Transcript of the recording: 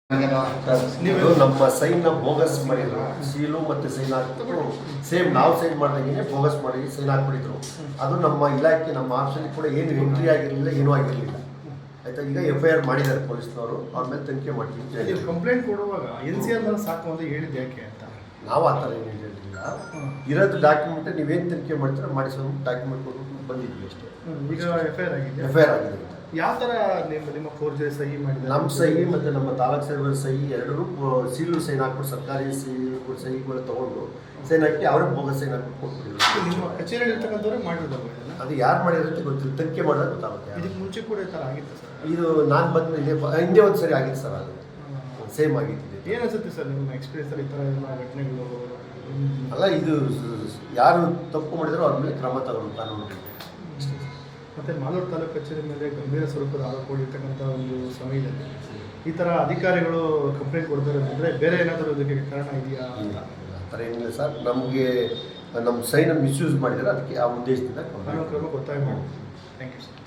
ಇದು ನಮ್ಮ ಸೈನ್ನ ಬೋಗಸ್ ಮಾಡಿದ್ರು, ಸೀಲು ಮತ್ತು ಸೈನ್ ಹಾಕ್ಬಿಟ್ಟು ಸೇಮ್ ನಾವು ಸೈನ್ ಮಾಡ್ದಂಗೆ ಬೋಗಸ್ ಮಾಡಿ ಸೈನ್ ಹಾಕ್ಬಿಟ್ಟಿದ್ರು. ಅದು ನಮ್ಮ ಇಲಾಖೆ ನಮ್ಮ ಆಫೀಸಲ್ಲಿ ಕೂಡ ಏನು ಎಂಟ್ರಿ ಆಗಿರಲಿಲ್ಲ, ಏನೂ ಆಗಿರಲಿಲ್ಲ. ಆಯ್ತಾ, ಈಗ FIR ಮಾಡಿದ್ದಾರೆ ಪೊಲೀಸ್ನವರು, ಅವ್ರ ಮೇಲೆ ತನಿಖೆ ಮಾಡ್ತೀವಿ. ಕಂಪ್ಲೇಂಟ್ ಕೊಡುವಾಗ NCR ಸಾಕು ಅಂತ ಹೇಳಿದ್ದು ಯಾಕೆ ಅಂತ ನಾವು ಆ ಥರ ಏನು ಹೇಳಿರಲಿಲ್ಲ. ಇರೋದು ಡಾಕ್ಯುಮೆಂಟ್ ನೀವೇನು ತನಿಖೆ ಮಾಡ್ತೀರ ಮಾಡಿಸೋ ಡಾಕ್ಯುಮೆಂಟ್ ಕೊಟ್ಟು ಬಂದಿದ್ವಿ ಅಷ್ಟೇ. ಈಗ FIR ಆಗಿದೆ. FIR ಆಗಿದೆ. ಯಾವ ಥರ ನಿಮ್ಮ ಫೋರ್ಜರಿ ಸಹಿ ಮಾಡಿದ್ದಾರೆ? ನಮ್ಮ ಸಹಿ ಮತ್ತು ನಮ್ಮ ತಾಲೂಕು ಸಾಹೇಬರ ಸಹಿ ಎರಡೂ ಸೀಲು ಸೈನ್ ಹಾಕ್ಬಿಟ್ಟು ಸರ್ಕಾರಿ ಸಹಿಗಳು ತೊಗೊಂಡು ಸೈನ್ ಹಾಕಿ ಅವರೇ ಬೋಗಸ್ ಸೈನ್ ಹಾಕಿ ಕೊಟ್ಬಿಟ್ಟಿದ್ರು. ನಿಮ್ಮ ಕಚೇರಿಯಲ್ಲಿ ಇರ್ತಕ್ಕಂಥವ್ರೆ ಮಾಡಿರೋದಲ್ಲ ಇದನ್ನು? ಅದು ಯಾರು ಮಾಡಿರುತ್ತೆ ಗೊತ್ತಿಲ್ಲ, ತನಿಖೆ ಮಾಡೋದು ಗೊತ್ತಾಗುತ್ತೆ. ಇದಕ್ಕೆ ಮುಂಚೆ ಕೂಡ ಈ ಥರ ಆಗಿತ್ತು ಸರ್? ಇದು ನಾನು ಬಂದು ಹಿಂದೆ ಒಂದು ಸರಿ ಆಗಿತ್ತು ಸರ್, ಅದು ಸೇಮ್ ಆಗಿತ್ತು. ಏನು ಅನ್ಸುತ್ತೆ ಸರ್ ನಿಮ್ಮ ಎಕ್ಸ್ಪೀರಿಯನ್ಸಲ್ಲಿ ಈ ಥರ ಎಲ್ಲ ಘಟನೆಗಳು? ಅಲ್ಲ, ಇದು ಯಾರು ತಪ್ಪು ಮಾಡಿದಾರೋ ಅವ್ರ ಮೇಲೆ ಕ್ರಮ ತಗೊಂಡು ಕಾನೂನು. ಮತ್ತು ಮಾಲೂರು ತಾಲೂಕು ಕಚೇರಿ ಮೇಲೆ ಗಂಭೀರ ಸ್ವರೂಪದ ಆರೋಪಗಳು ಇರ್ತಕ್ಕಂಥ ಒಂದು ಸಮಯದಲ್ಲಿ ಈ ಥರ ಅಧಿಕಾರಿಗಳು ಕಂಪ್ಲೇಂಟ್ ಕೊಡ್ತಾರೆ ಅಂದರೆ ಬೇರೆ ಏನಾದರೂ ಇದಕ್ಕೆ ಕಾರಣ ಇದೆಯಾ? ಆ ಥರ ಏನಿಲ್ಲ ಸರ್, ನಮಗೆ ನಮ್ಮ ಸೈನ್ ಮಿಸ್ಯೂಸ್ ಮಾಡಿದರೆ ಅದಕ್ಕೆ ಆ ಉದ್ದೇಶದಿಂದ ಕಾನೂನು ಕ್ರಮ ಗೊತ್ತಾಗಿ ಮಾಡಿ. Thank you sir.